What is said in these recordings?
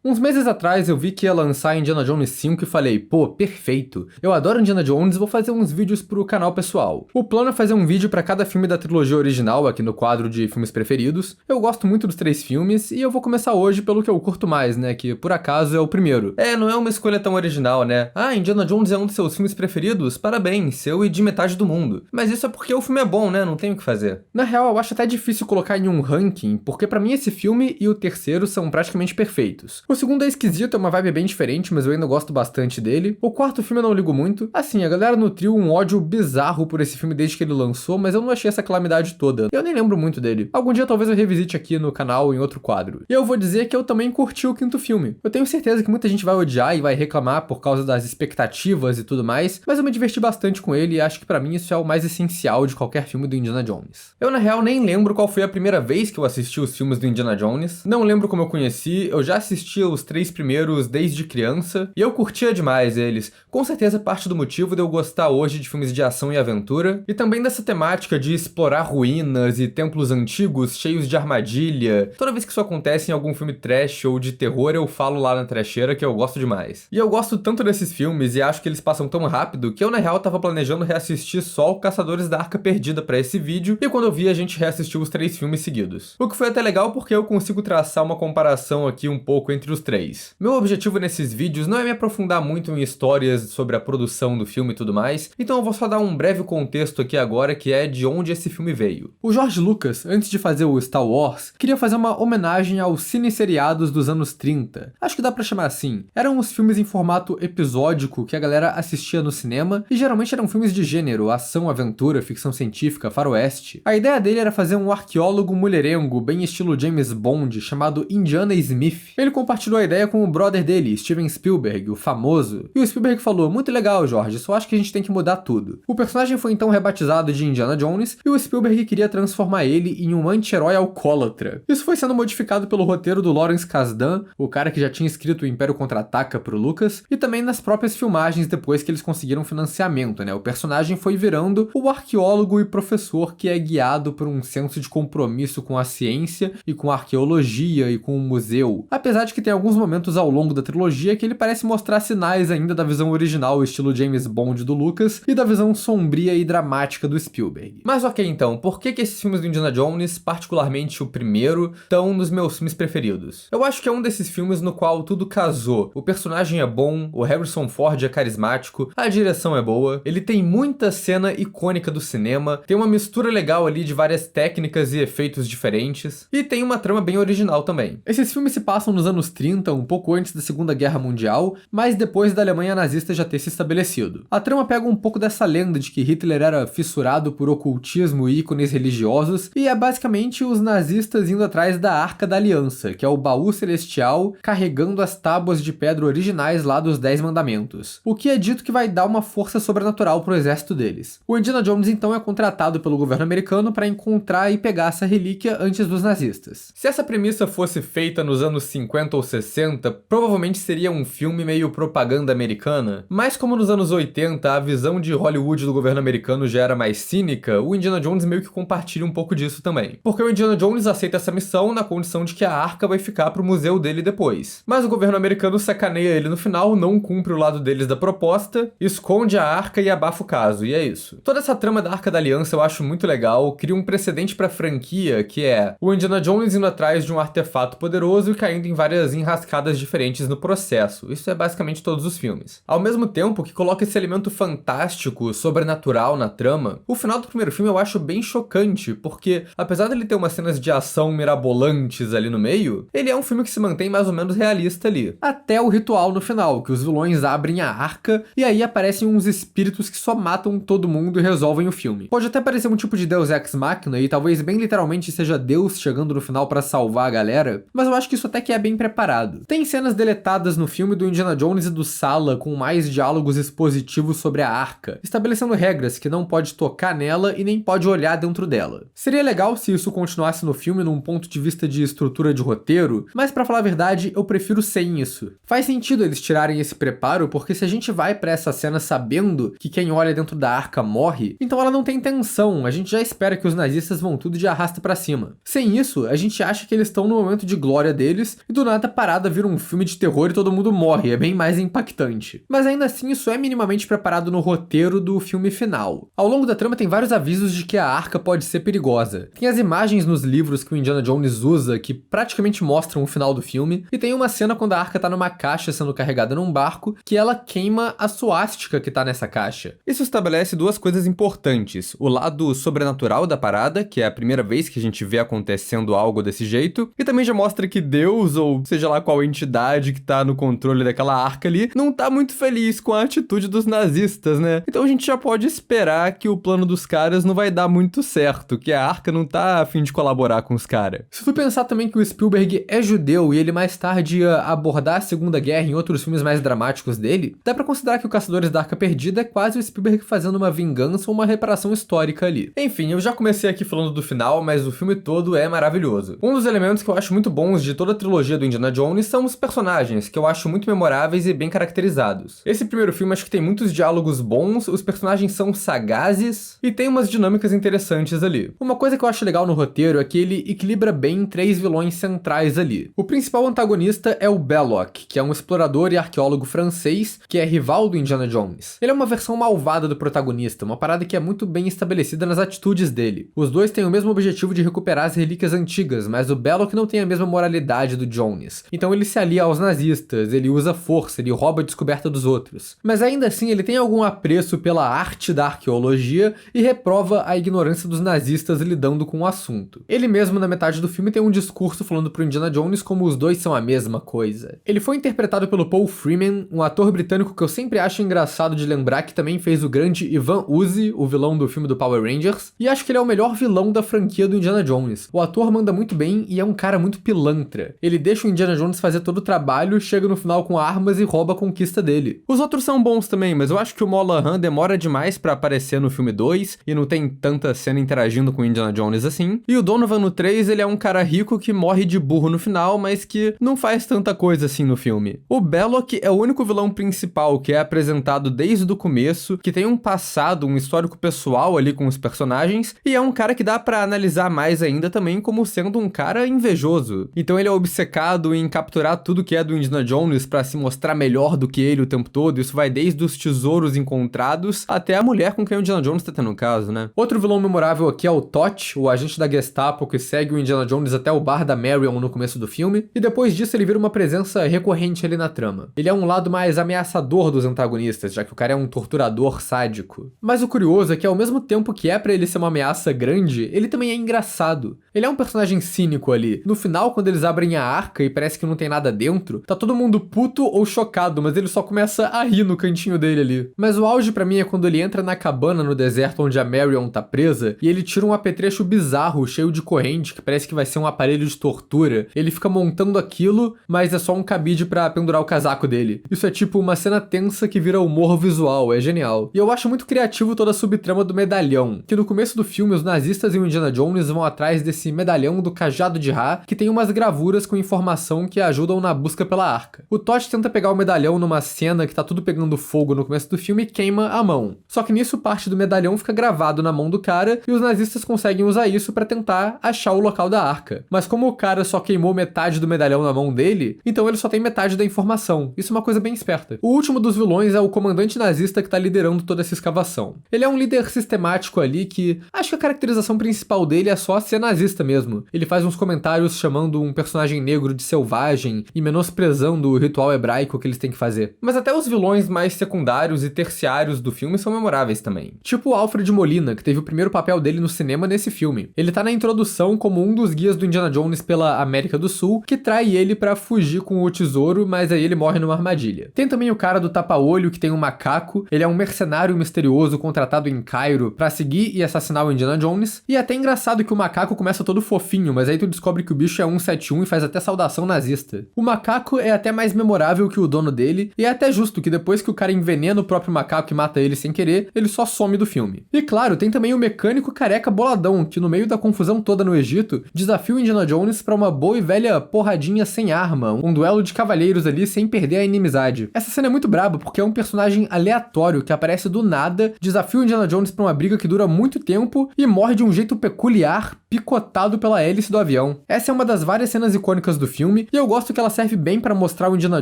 Uns meses atrás eu vi que ia lançar Indiana Jones 5 e falei, pô, perfeito. Eu adoro Indiana Jones e vou fazer uns vídeos pro canal pessoal. O plano é fazer um vídeo pra cada filme da trilogia original aqui no quadro de filmes preferidos. Eu gosto muito dos 3 filmes e eu vou começar hoje pelo que eu curto mais, né, que por acaso é o primeiro. Não é uma escolha tão original, né? Ah, Indiana Jones é um dos seus filmes preferidos? Parabéns, seu e de metade do mundo. Mas isso é porque o filme é bom, né? Não tem o que fazer. Na real, eu acho até difícil colocar em um ranking, porque pra mim esse filme e o terceiro são praticamente perfeitos. O segundo é esquisito, é uma vibe bem diferente, mas eu ainda gosto bastante dele. O quarto filme eu não ligo muito. Assim, a galera nutriu um ódio bizarro por esse filme desde que ele lançou, mas eu não achei essa calamidade toda. Eu nem lembro muito dele. Algum dia talvez eu revisite aqui no canal em outro quadro. E eu vou dizer que eu também curti o quinto filme. Eu tenho certeza que muita gente vai odiar e vai reclamar por causa das expectativas e tudo mais, mas eu me diverti bastante com ele e acho que pra mim isso é o mais essencial de qualquer filme do Indiana Jones. Eu na real nem lembro qual foi a primeira vez que eu assisti os filmes do Indiana Jones. Não lembro como eu conheci, eu já assistia os 3 primeiros desde criança, e eu curtia demais eles. Com certeza parte do motivo de eu gostar hoje de filmes de ação e aventura, e também dessa temática de explorar ruínas e templos antigos cheios de armadilha. Toda vez que isso acontece em algum filme trash ou de terror, eu falo lá na trecheira que eu gosto demais. E eu gosto tanto desses filmes e acho que eles passam tão rápido que eu na real tava planejando reassistir só o Caçadores da Arca Perdida pra esse vídeo, e quando eu vi a gente reassistiu os 3 filmes seguidos. O que foi até legal porque eu consigo traçar uma comparação aqui um pouco entre os 3. Meu objetivo nesses vídeos não é me aprofundar muito em histórias sobre a produção do filme e tudo mais, então eu vou só dar um breve contexto aqui agora, que é de onde esse filme veio. O George Lucas, antes de fazer o Star Wars, queria fazer uma homenagem aos cine-seriados dos anos 30. Acho que dá pra chamar assim. Eram os filmes em formato episódico que a galera assistia no cinema, e geralmente eram filmes de gênero, ação, aventura, ficção científica, faroeste. A ideia dele era fazer um arqueólogo mulherengo, bem estilo James Bond, chamado Indiana Smith. Ele compartilhou a ideia com o brother dele, Steven Spielberg, o famoso, e o Spielberg falou, muito legal, George, só acho que a gente tem que mudar tudo. O personagem foi então rebatizado de Indiana Jones, e o Spielberg queria transformar ele em um anti-herói alcoólatra. Isso foi sendo modificado pelo roteiro do Lawrence Kasdan, o cara que já tinha escrito o Império Contra-Ataca pro Lucas, e também nas próprias filmagens depois que eles conseguiram financiamento, né? O personagem foi virando o arqueólogo e professor que é guiado por um senso de compromisso com a ciência e com a arqueologia e com o museu. Apesar de que tem alguns momentos ao longo da trilogia que ele parece mostrar sinais ainda da visão original, estilo James Bond do Lucas, e da visão sombria e dramática do Spielberg. Mas ok, então, por que esses filmes do Indiana Jones, particularmente o primeiro, estão nos meus filmes preferidos? Eu acho que é um desses filmes no qual tudo casou. O personagem é bom, o Harrison Ford é carismático, a direção é boa, ele tem muita cena icônica do cinema, tem uma mistura legal ali de várias técnicas e efeitos diferentes, e tem uma trama bem original também. Esses filmes se passam nos anos 30, um pouco antes da Segunda Guerra Mundial, mas depois da Alemanha nazista já ter se estabelecido. A trama pega um pouco dessa lenda de que Hitler era fissurado por ocultismo e ícones religiosos, e é basicamente os nazistas indo atrás da Arca da Aliança, que é o baú celestial carregando as tábuas de pedra originais lá dos 10 Mandamentos, o que é dito que vai dar uma força sobrenatural pro exército deles. O Indiana Jones então é contratado pelo governo americano para encontrar e pegar essa relíquia antes dos nazistas. Se essa premissa fosse feita nos anos 50 ou 60, provavelmente seria um filme meio propaganda americana, mas como nos anos 80 a visão de Hollywood do governo americano já era mais cínica, o Indiana Jones meio que compartilha um pouco disso também. Porque o Indiana Jones aceita essa missão na condição de que a arca vai ficar pro museu dele depois. Mas o governo americano sacaneia ele no final, não cumpre o lado deles da proposta, esconde a arca e abafa o caso, e é isso. Toda essa trama da Arca da Aliança eu acho muito legal, cria um precedente pra franquia, que é o Indiana Jones indo atrás de um artefato poderoso e caindo em várias enrascadas diferentes no processo. Isso é basicamente todos os filmes. Ao mesmo tempo que coloca esse elemento fantástico, sobrenatural na trama, o final do primeiro filme eu acho bem chocante, porque apesar dele ter umas cenas de ação mirabolantes ali no meio, ele é um filme que se mantém mais ou menos realista ali. Até o ritual no final, que os vilões abrem a arca e aí aparecem uns espíritos que só matam todo mundo e resolvem o filme. Pode até parecer um tipo de Deus Ex Machina e talvez bem literalmente seja Deus chegando no final pra salvar a galera, mas eu acho que isso até que é bem preparado. Tem cenas deletadas no filme do Indiana Jones e do Sala com mais diálogos expositivos sobre a arca, estabelecendo regras que não pode tocar nela e nem pode olhar dentro dela. Seria legal se isso continuasse no filme num ponto de vista de estrutura de roteiro, mas pra falar a verdade, eu prefiro sem isso. Faz sentido eles tirarem esse preparo, porque se a gente vai pra essa cena sabendo que quem olha dentro da arca morre, então ela não tem tensão, a gente já espera que os nazistas vão tudo de arrasta pra cima. Sem isso, a gente acha que eles estão no momento de glória deles e do nada parada vira um filme de terror e todo mundo morre, é bem mais impactante. Mas ainda assim, isso é minimamente preparado no roteiro do filme final. Ao longo da trama tem vários avisos de que a arca pode ser perigosa. Tem as imagens nos livros que o Indiana Jones usa que praticamente mostram o final do filme, e tem uma cena quando a arca tá numa caixa sendo carregada num barco, que ela queima a suástica que tá nessa caixa. Isso estabelece duas coisas importantes: o lado sobrenatural da parada, que é a primeira vez que a gente vê acontecendo algo desse jeito, e também já mostra que Deus, ou seja lá qual entidade que tá no controle daquela arca ali, não tá muito feliz com a atitude dos nazistas, né? Então a gente já pode esperar que o plano dos caras não vai dar muito certo, que a arca não tá a fim de colaborar com os caras. Se tu pensar também que o Spielberg é judeu e ele mais tarde ia abordar a Segunda Guerra em outros filmes mais dramáticos dele, dá pra considerar que o Caçadores da Arca Perdida é quase o Spielberg fazendo uma vingança ou uma reparação histórica ali. Enfim, eu já comecei aqui falando do final, mas o filme todo é maravilhoso. Um dos elementos que eu acho muito bons de toda a trilogia do Indiana Jones são os personagens, que eu acho muito memoráveis e bem caracterizados. Esse primeiro filme acho que tem muitos diálogos bons, os personagens são sagazes e tem umas dinâmicas interessantes ali. Uma coisa que eu acho legal no roteiro é que ele equilibra bem três vilões centrais ali. O principal antagonista é o Belloc, que é um explorador e arqueólogo francês que é rival do Indiana Jones. Ele é uma versão malvada do protagonista, uma parada que é muito bem estabelecida nas atitudes dele. Os dois têm o mesmo objetivo de recuperar as relíquias antigas, mas o Belloc não tem a mesma moralidade do Jones. Então ele se alia aos nazistas, ele usa força, ele rouba a descoberta dos outros. Mas ainda assim ele tem algum apreço pela arte da arqueologia e reprova a ignorância dos nazistas lidando com o assunto. Ele mesmo na metade do filme tem um discurso falando pro Indiana Jones como os dois são a mesma coisa. Ele foi interpretado pelo Paul Freeman, um ator britânico que eu sempre acho engraçado de lembrar que também fez o grande Ivan Uzi, o vilão do filme do Power Rangers, e acho que ele é o melhor vilão da franquia do Indiana Jones. O ator manda muito bem e é um cara muito pilantra. Ele deixa o Indiana Jones fazer todo o trabalho, chega no final com armas e rouba a conquista dele. Os outros são bons também, mas eu acho que o Molahan demora demais pra aparecer no filme 2 e não tem tanta cena interagindo com o Indiana Jones assim. E o Donovan no 3, ele é um cara rico que morre de burro no final, mas que não faz tanta coisa assim no filme. O Belloc é o único vilão principal que é apresentado desde o começo, que tem um passado, um histórico pessoal ali com os personagens, e é um cara que dá pra analisar mais ainda também como sendo um cara invejoso. Então ele é obcecado em capturar tudo que é do Indiana Jones pra se mostrar melhor do que ele o tempo todo. Isso vai desde os tesouros encontrados até a mulher com quem o Indiana Jones tá tendo um caso, né? Outro vilão memorável aqui é o Toth, o agente da Gestapo que segue o Indiana Jones até o bar da Marion no começo do filme, e depois disso ele vira uma presença recorrente ali na trama. Ele é um lado mais ameaçador dos antagonistas, já que o cara é um torturador sádico. Mas o curioso é que ao mesmo tempo que é pra ele ser uma ameaça grande, ele também é engraçado. Ele é um personagem cínico ali. No final, quando eles abrem a arca e parece que não tem nada dentro, tá todo mundo puto ou chocado, mas ele só começa a rir no cantinho dele ali. Mas o auge pra mim é quando ele entra na cabana no deserto onde a Marion tá presa e ele tira um apetrecho bizarro, cheio de corrente, que parece que vai ser um aparelho de tortura. Ele fica montando aquilo, mas é só um cabide pra pendurar o casaco dele. Isso é tipo uma cena tensa que vira humor visual, é genial. E eu acho muito criativo toda a subtrama do medalhão, que no começo do filme os nazistas e o Indiana Jones vão atrás desse medalhão do cajado de Ra, que tem umas gravuras com informação que ajudam na busca pela arca. O Toth tenta pegar o medalhão numa cena que tá tudo pegando fogo no começo do filme e queima a mão. Só que nisso parte do medalhão fica gravado na mão do cara e os nazistas conseguem usar isso pra tentar achar o local da arca. Mas como o cara só queimou metade do medalhão na mão dele, então ele só tem metade da informação. Isso é uma coisa bem esperta. O último dos vilões é o comandante nazista que tá liderando toda essa escavação. Ele é um líder sistemático ali que acho que a caracterização principal dele é só ser nazista mesmo. Ele faz uns comentários chamando um personagem negro de selvagem e menosprezando o ritual hebraico que eles têm que fazer. Mas até os vilões mais secundários e terciários do filme são memoráveis também. Tipo o Alfred Molina, que teve o primeiro papel dele no cinema nesse filme. Ele tá na introdução como um dos guias do Indiana Jones pela América do Sul, que trai ele pra fugir com o tesouro, mas aí ele morre numa armadilha. Tem também o cara do tapa-olho, que tem um macaco. Ele é um mercenário misterioso contratado em Cairo pra seguir e assassinar o Indiana Jones. E é até engraçado que o macaco começa todo fofinho, mas aí tu descobre que o bicho é 171 e faz até saudação nazista. O macaco é até mais memorável que o dono dele, e é até justo que depois que o cara envenena o próprio macaco e mata ele sem querer, ele só some do filme. E claro, tem também o mecânico careca boladão, que no meio da confusão toda no Egito, desafia o Indiana Jones pra uma boa e velha porradinha sem arma, um duelo de cavalheiros ali sem perder a inimizade. Essa cena é muito braba porque é um personagem aleatório que aparece do nada, desafia o Indiana Jones pra uma briga que dura muito tempo e morre de um jeito peculiar, picotado pela hélice do avião. Essa é uma das várias cenas icônicas do filme filme, e eu gosto que ela serve bem pra mostrar o Indiana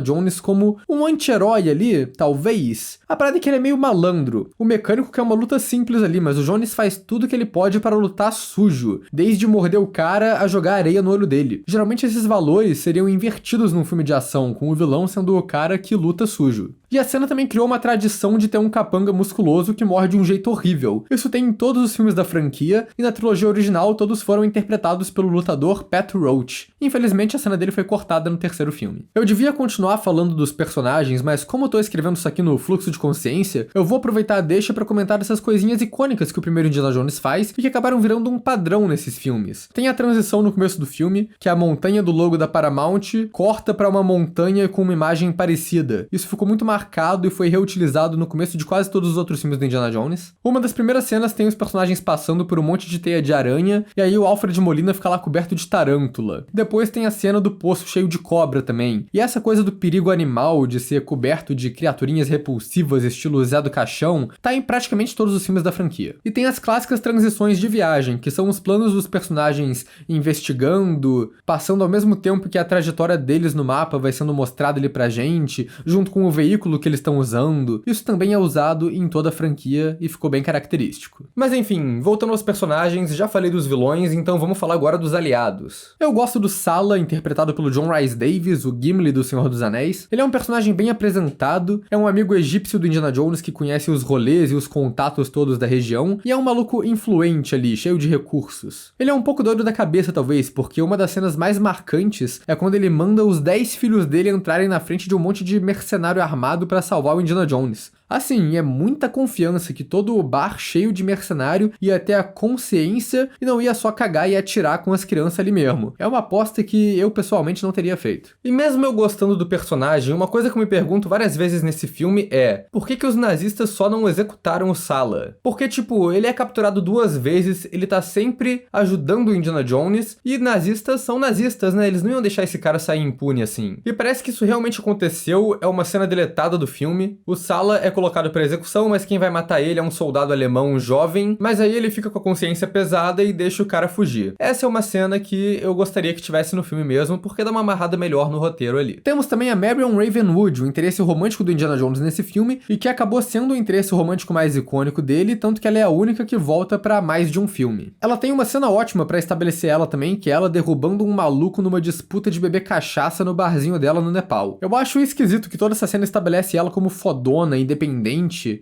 Jones como um anti-herói ali, talvez. A parada é que ele é meio malandro. O mecânico quer uma luta simples ali, mas o Jones faz tudo que ele pode para lutar sujo, desde morder o cara a jogar areia no olho dele. Geralmente esses valores seriam invertidos num filme de ação, com o vilão sendo o cara que luta sujo. E a cena também criou uma tradição de ter um capanga musculoso que morre de um jeito horrível. Isso tem em todos os filmes da franquia, e na trilogia original todos foram interpretados pelo lutador Pat Roach. Infelizmente a cena dele foi cortada no terceiro filme. Eu devia continuar falando dos personagens, mas como eu tô escrevendo isso aqui no fluxo de consciência, eu vou aproveitar a deixa pra comentar essas coisinhas icônicas que o primeiro Indiana Jones faz e que acabaram virando um padrão nesses filmes. Tem a transição no começo do filme, que a montanha do logo da Paramount corta pra uma montanha com uma imagem parecida. Isso ficou muito marcado e foi reutilizado no começo de quase todos os outros filmes do Indiana Jones. Uma das primeiras cenas tem os personagens passando por um monte de teia de aranha, e aí o Alfred Molina fica lá coberto de tarântula. Depois tem a cena do poço cheio de cobra também. E essa coisa do perigo animal, de ser coberto de criaturinhas repulsivas estilo Zé do Caixão, tá em praticamente todos os filmes da franquia. E tem as clássicas transições de viagem, que são os planos dos personagens investigando, passando ao mesmo tempo que a trajetória deles no mapa vai sendo mostrada ali pra gente, junto com o veículo que eles estão usando. Isso também é usado em toda a franquia e ficou bem característico. Mas enfim, voltando aos personagens, já falei dos vilões, então vamos falar agora dos aliados. Eu gosto do Sallah, interpretado pelo John Rhys Davies, o Gimli do Senhor dos Anéis. Ele é um personagem bem apresentado, é um amigo egípcio do Indiana Jones que conhece os rolês e os contatos todos da região, e é um maluco influente ali, cheio de recursos. Ele é um pouco doido da cabeça talvez, porque uma das cenas mais marcantes é quando ele manda os 10 filhos dele entrarem na frente de um monte de mercenário armado pra salvar o Indiana Jones. Assim, é muita confiança que todo o bar cheio de mercenário ia ter a consciência e não ia só cagar e atirar com as crianças ali mesmo. É uma aposta que eu pessoalmente não teria feito. E mesmo eu gostando do personagem, uma coisa que eu me pergunto várias vezes nesse filme é: por que os nazistas só não executaram o Sallah? Porque, tipo, ele é capturado 2 vezes, ele tá sempre ajudando o Indiana Jones, e nazistas são nazistas, né? Eles não iam deixar esse cara sair impune assim. E parece que isso realmente aconteceu, é uma cena deletada do filme. O Sallah é colocado para execução, mas quem vai matar ele é um soldado alemão jovem, mas aí ele fica com a consciência pesada e deixa o cara fugir. Essa é uma cena que eu gostaria que tivesse no filme mesmo, porque dá uma amarrada melhor no roteiro ali. Temos também a Marion Ravenwood, o interesse romântico do Indiana Jones nesse filme, e que acabou sendo o interesse romântico mais icônico dele, tanto que ela é a única que volta para mais de um filme. Ela tem uma cena ótima para estabelecer ela também, que é ela derrubando um maluco numa disputa de beber cachaça no barzinho dela no Nepal. Eu acho esquisito que toda essa cena estabelece ela como fodona, independente,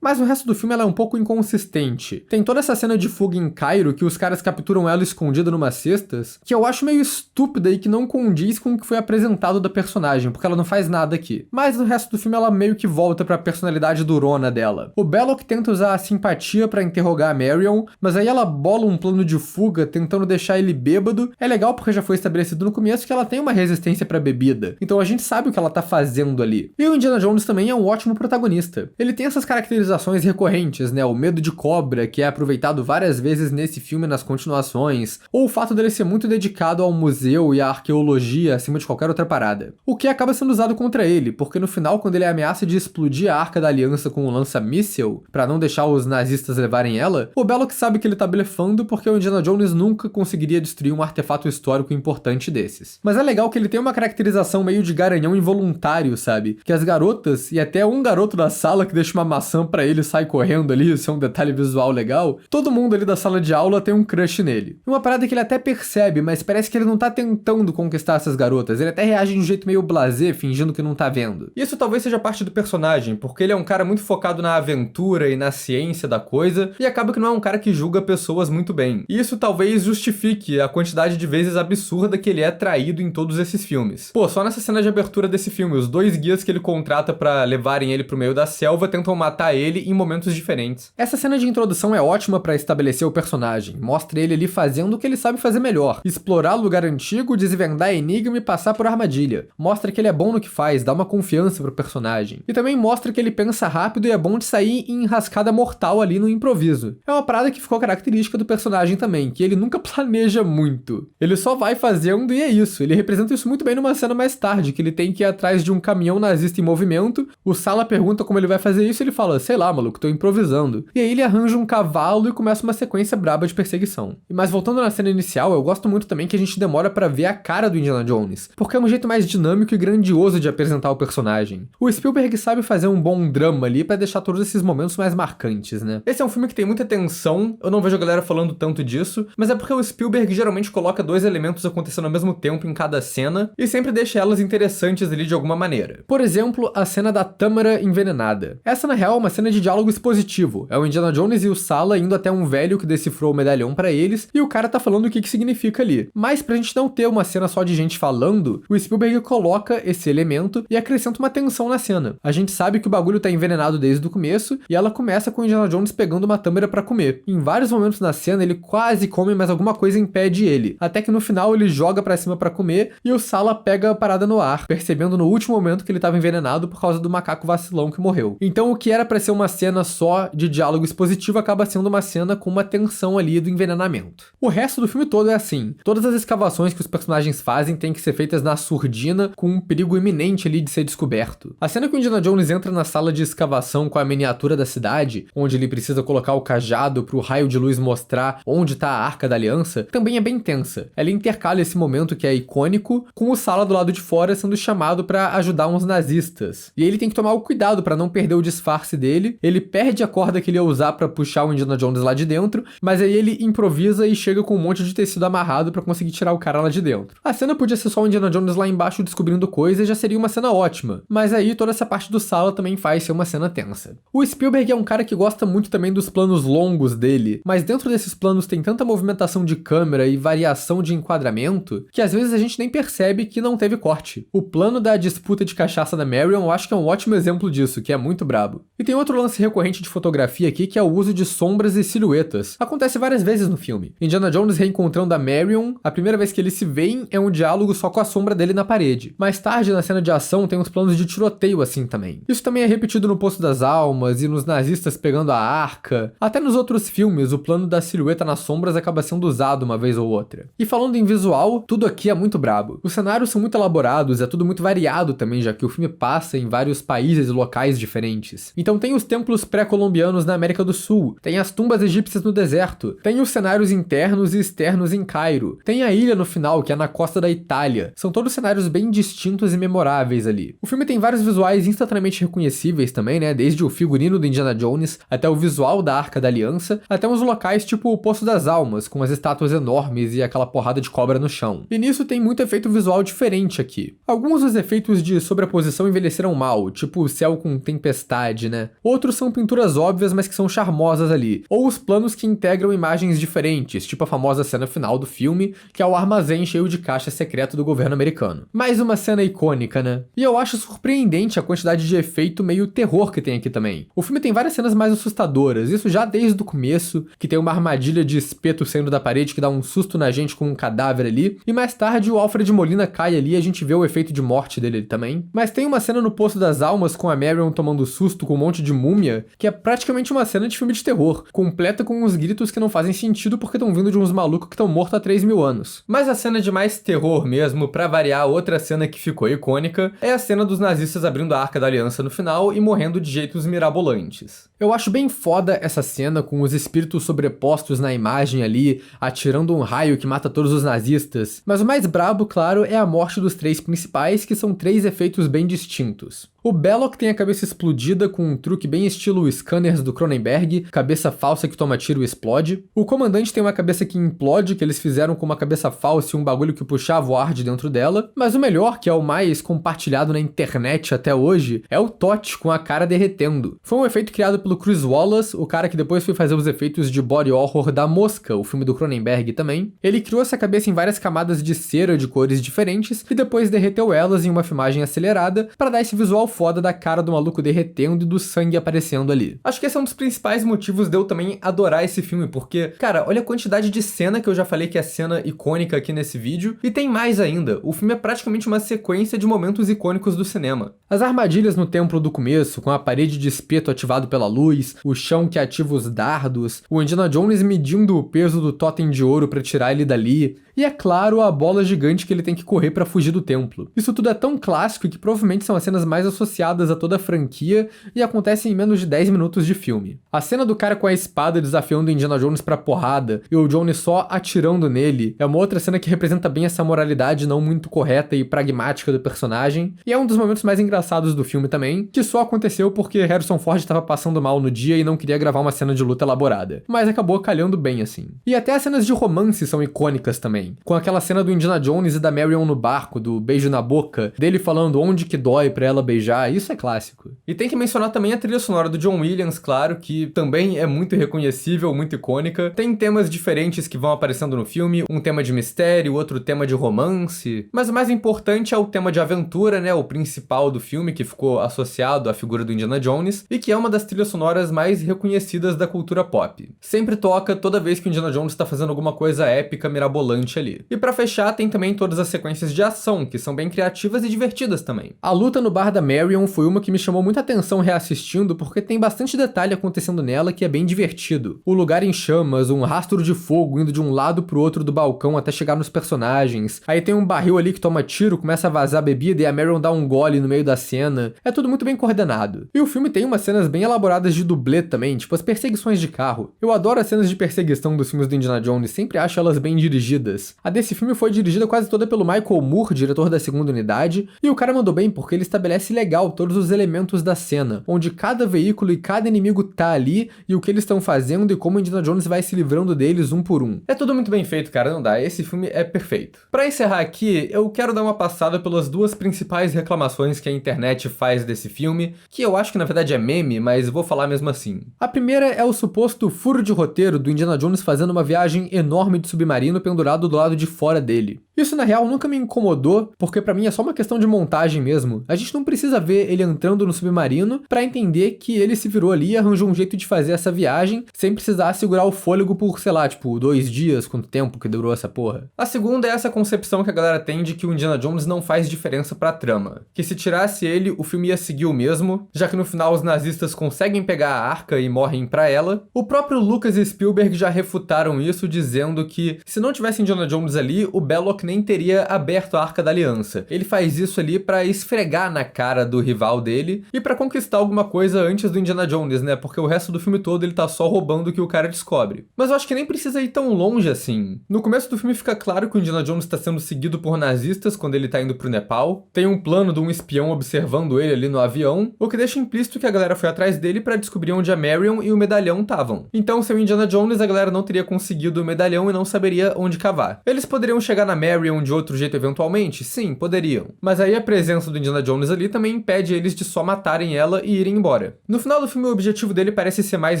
mas o resto do filme ela é um pouco inconsistente. Tem toda essa cena de fuga em Cairo, que os caras capturam ela escondida numas cestas, que eu acho meio estúpida e que não condiz com o que foi apresentado da personagem, porque ela não faz nada aqui. Mas no resto do filme ela meio que volta pra personalidade durona dela. O Belloc tenta usar a simpatia pra interrogar a Marion, mas aí ela bola um plano de fuga tentando deixar ele bêbado. É legal porque já foi estabelecido no começo que ela tem uma resistência pra bebida, então a gente sabe o que ela tá fazendo ali. E o Indiana Jones também é um ótimo protagonista. Ele tem essas caracterizações recorrentes, né? O medo de cobra, que é aproveitado várias vezes nesse filme nas continuações, ou o fato dele ser muito dedicado ao museu e à arqueologia acima de qualquer outra parada. O que acaba sendo usado contra ele, porque no final, quando ele ameaça de explodir a Arca da Aliança com um lança-míssel, pra não deixar os nazistas levarem ela, o Belloc sabe que ele tá blefando porque o Indiana Jones nunca conseguiria destruir um artefato histórico importante desses. Mas é legal que ele tem uma caracterização meio de garanhão involuntário, sabe? Que as garotas, e até um garoto da sala que deixa uma maçã pra ele e sai correndo ali, isso é um detalhe visual legal, todo mundo ali da sala de aula tem um crush nele. Uma parada que ele até percebe, mas parece que ele não tá tentando conquistar essas garotas, ele até reage de um jeito meio blasé, fingindo que não tá vendo. Isso talvez seja parte do personagem, porque ele é um cara muito focado na aventura e na ciência da coisa, e acaba que não é um cara que julga pessoas muito bem. E isso talvez justifique a quantidade de vezes absurda que ele é traído em todos esses filmes. Pô, só nessa cena de abertura desse filme, os 2 guias que ele contrata pra levarem ele pro meio da selva tentam matar ele em momentos diferentes. Essa cena de introdução é ótima pra estabelecer o personagem, mostra ele ali fazendo o que ele sabe fazer melhor, explorar lugar antigo, desvendar enigma e passar por armadilha. Mostra que ele é bom no que faz, dá uma confiança pro personagem. E também mostra que ele pensa rápido e é bom de sair em enrascada mortal ali no improviso. É uma parada que ficou característica do personagem também, que ele nunca planeja muito. Ele só vai fazendo e é isso. Ele representa isso muito bem numa cena mais tarde, que ele tem que ir atrás de um caminhão nazista em movimento, o Sallah pergunta como ele vai fazer fazer isso, ele fala, sei lá, maluco, tô improvisando. E aí ele arranja um cavalo e começa uma sequência braba de perseguição. Mas voltando na cena inicial, eu gosto muito também que a gente demora pra ver a cara do Indiana Jones, porque é um jeito mais dinâmico e grandioso de apresentar o personagem. O Spielberg sabe fazer um bom drama ali pra deixar todos esses momentos mais marcantes, né? Esse é um filme que tem muita tensão, eu não vejo a galera falando tanto disso, mas é porque o Spielberg geralmente coloca dois elementos acontecendo ao mesmo tempo em cada cena e sempre deixa elas interessantes ali de alguma maneira. Por exemplo, a cena da tâmara envenenada. Essa, na real, é uma cena de diálogo expositivo. É o Indiana Jones e o Sala indo até um velho que decifrou o medalhão pra eles e o cara tá falando o que significa ali. Mas pra gente não ter uma cena só de gente falando, o Spielberg coloca esse elemento e acrescenta uma tensão na cena. A gente sabe que o bagulho tá envenenado desde o começo e ela começa com o Indiana Jones pegando uma tâmara pra comer. Em vários momentos na cena ele quase come, mas alguma coisa impede ele. Até que no final ele joga pra cima pra comer e o Sala pega a parada no ar, percebendo no último momento que ele tava envenenado por causa do macaco vacilão que morreu. Então o que era pra ser uma cena só de diálogo expositivo acaba sendo uma cena com uma tensão ali do envenenamento. O resto do filme todo é assim. Todas as escavações que os personagens fazem têm que ser feitas na surdina, com um perigo iminente ali de ser descoberto. A cena que o Indiana Jones entra na sala de escavação com a miniatura da cidade, onde ele precisa colocar o cajado pro raio de luz mostrar onde tá a Arca da Aliança, também é bem tensa. Ela intercala esse momento que é icônico, com o Sala do lado de fora sendo chamado pra ajudar uns nazistas. E ele tem que tomar o cuidado pra não perder o disfarce dele. Ele perde a corda que ele ia usar pra puxar o Indiana Jones lá de dentro, mas aí ele improvisa e chega com um monte de tecido amarrado pra conseguir tirar o cara lá de dentro. A cena podia ser só o Indiana Jones lá embaixo descobrindo coisas e já seria uma cena ótima, mas aí toda essa parte do Sala também faz ser uma cena tensa. O Spielberg é um cara que gosta muito também dos planos longos dele, mas dentro desses planos tem tanta movimentação de câmera e variação de enquadramento que às vezes a gente nem percebe que não teve corte. O plano da disputa de cachaça da Marion eu acho que é um ótimo exemplo disso, que é muito brabo. E tem outro lance recorrente de fotografia aqui que é o uso de sombras e silhuetas. Acontece várias vezes no filme. Indiana Jones reencontrando a Marion, a primeira vez que eles se veem é um diálogo só com a sombra dele na parede. Mais tarde, na cena de ação, tem uns planos de tiroteio assim também. Isso também é repetido no Poço das Almas e nos nazistas pegando a arca. Até nos outros filmes, o plano da silhueta nas sombras acaba sendo usado uma vez ou outra. E falando em visual, tudo aqui é muito brabo. Os cenários são muito elaborados, é tudo muito variado também, já que o filme passa em vários países e locais diferentes. Então tem os templos pré-colombianos na América do Sul, tem as tumbas egípcias no deserto, tem os cenários internos e externos em Cairo, tem a ilha no final, que é na costa da Itália. São todos cenários bem distintos e memoráveis ali. O filme tem vários visuais instantaneamente reconhecíveis também, né? Desde o figurino do Indiana Jones, até o visual da Arca da Aliança, até uns locais tipo o Poço das Almas, com as estátuas enormes e aquela porrada de cobra no chão. E nisso tem muito efeito visual diferente aqui. Alguns dos efeitos de sobreposição envelheceram mal, tipo o céu com tempestade, né? Outros são pinturas óbvias, mas que são charmosas ali. Ou os planos que integram imagens diferentes, tipo a famosa cena final do filme, que é o armazém cheio de caixa secreto do governo americano. Mais uma cena icônica, né? E eu acho surpreendente a quantidade de efeito meio terror que tem aqui também. O filme tem várias cenas mais assustadoras, isso já desde o começo, que tem uma armadilha de espeto saindo da parede que dá um susto na gente com um cadáver ali, e mais tarde o Alfred Molina cai ali e a gente vê o efeito de morte dele também. Mas tem uma cena no Poço das Almas com a Marion tomando susto com um monte de múmia, que é praticamente uma cena de filme de terror, completa com uns gritos que não fazem sentido porque estão vindo de uns malucos que estão mortos há 3.000 anos. Mas a cena de mais terror mesmo, pra variar, outra cena que ficou icônica, é a cena dos nazistas abrindo a Arca da Aliança no final e morrendo de jeitos mirabolantes. Eu acho bem foda essa cena com os espíritos sobrepostos na imagem ali, atirando um raio que mata todos os nazistas, mas o mais brabo, claro, é a morte dos três principais, que são três efeitos bem distintos. O Belloc tem a cabeça explodida com um truque bem estilo Scanners do Cronenberg, cabeça falsa que toma tiro e explode. O comandante tem uma cabeça que implode, que eles fizeram com uma cabeça falsa e um bagulho que puxava o ar de dentro dela. Mas o melhor, que é o mais compartilhado na internet até hoje, é o Totti com a cara derretendo. Foi um efeito criado pelo Chris Wallace, o cara que depois foi fazer os efeitos de body horror da Mosca, o filme do Cronenberg também. Ele criou essa cabeça em várias camadas de cera de cores diferentes e depois derreteu elas em uma filmagem acelerada para dar esse visual foda da cara do maluco derretendo e do sangue aparecendo ali. Acho que esse é um dos principais motivos de eu também adorar esse filme, porque, cara, olha a quantidade de cena que eu já falei que é cena icônica aqui nesse vídeo, e tem mais ainda. O filme é praticamente uma sequência de momentos icônicos do cinema. As armadilhas no templo do começo, com a parede de espeto ativado pela luz, o chão que ativa os dardos, o Indiana Jones medindo o peso do totem de ouro pra tirar ele dali, e é claro, a bola gigante que ele tem que correr pra fugir do templo. Isso tudo é tão clássico que provavelmente são as cenas mais associadas associadas a toda a franquia e acontecem em menos de 10 minutos de filme. A cena do cara com a espada desafiando Indiana Jones pra porrada e o Jones só atirando nele é uma outra cena que representa bem essa moralidade não muito correta e pragmática do personagem, e é um dos momentos mais engraçados do filme também, que só aconteceu porque Harrison Ford estava passando mal no dia e não queria gravar uma cena de luta elaborada, mas acabou calhando bem assim. E até as cenas de romance são icônicas também, com aquela cena do Indiana Jones e da Marion no barco, do beijo na boca, dele falando onde que dói pra ela beijar, isso é clássico. E tem que mencionar também a trilha sonora do John Williams, claro, que também é muito reconhecível, muito icônica. Tem temas diferentes que vão aparecendo no filme, um tema de mistério, outro tema de romance, mas o mais importante é o tema de aventura, né, o principal do filme, que ficou associado à figura do Indiana Jones, e que é uma das trilhas sonoras mais reconhecidas da cultura pop. Sempre toca toda vez que o Indiana Jones tá fazendo alguma coisa épica, mirabolante ali. E pra fechar, tem também todas as sequências de ação, que são bem criativas e divertidas também. A luta no bar da Marion foi uma que me chamou muita atenção reassistindo, porque tem bastante detalhe acontecendo nela que é bem divertido. O lugar em chamas, um rastro de fogo indo de um lado pro outro do balcão até chegar nos personagens. Aí tem um barril ali que toma tiro, começa a vazar bebida e a Marion dá um gole no meio da cena. É tudo muito bem coordenado. E o filme tem umas cenas bem elaboradas de dublê também, tipo as perseguições de carro. Eu adoro as cenas de perseguição dos filmes do Indiana Jones, sempre acho elas bem dirigidas. A desse filme foi dirigida quase toda pelo Michael Moore, diretor da segunda unidade, e o cara mandou bem porque ele estabelece legal todos os elementos da cena, onde cada veículo e cada inimigo tá ali e o que eles estão fazendo e como Indiana Jones vai se livrando deles um por um. É tudo muito bem feito, cara, não dá, esse filme é perfeito. Pra encerrar aqui, eu quero dar uma passada pelas duas principais reclamações que a internet faz desse filme, que eu acho que na verdade é meme, mas vou falar mesmo assim. A primeira é o suposto furo de roteiro do Indiana Jones fazendo uma viagem enorme de submarino pendurado do lado de fora dele. Isso na real nunca me incomodou, porque pra mim é só uma questão de montagem mesmo. A gente não precisa ver ele entrando no submarino pra entender que ele se virou ali e arranjou um jeito de fazer essa viagem sem precisar segurar o fôlego por, sei lá, tipo, 2 dias, quanto tempo que durou essa porra. A segunda é essa concepção que a galera tem de que o Indiana Jones não faz diferença pra trama. Que se tirasse ele, o filme ia seguir o mesmo, já que no final os nazistas conseguem pegar a arca e morrem pra ela. O próprio Lucas e Spielberg já refutaram isso, dizendo que se não tivesse Indiana Jones ali, o Belloc nem teria aberto a Arca da Aliança. Ele faz isso ali pra esfregar na cara do rival dele e pra conquistar alguma coisa antes do Indiana Jones, né? Porque o resto do filme todo ele tá só roubando o que o cara descobre. Mas eu acho que nem precisa ir tão longe assim. No começo do filme fica claro que o Indiana Jones tá sendo seguido por nazistas quando ele tá indo pro Nepal. Tem um plano de um espião observando ele ali no avião, o que deixa implícito que a galera foi atrás dele pra descobrir onde a Marion e o medalhão estavam. Então, sem o Indiana Jones, a galera não teria conseguido o medalhão e não saberia onde cavar. Eles poderiam chegar na Marion de outro jeito eventualmente? Sim, poderiam. Mas aí a presença do Indiana Jones ali também impede eles de só matarem ela e irem embora. No final do filme, o objetivo dele parece ser mais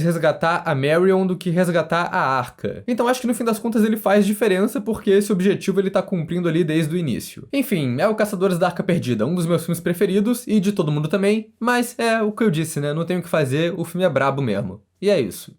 resgatar a Marion do que resgatar a Arca. Então acho que no fim das contas ele faz diferença porque esse objetivo ele tá cumprindo ali desde o início. Enfim, é o Caçadores da Arca Perdida, um dos meus filmes preferidos e de todo mundo também, mas é o que eu disse, né? Não tenho o que fazer, o filme é brabo mesmo. E é isso.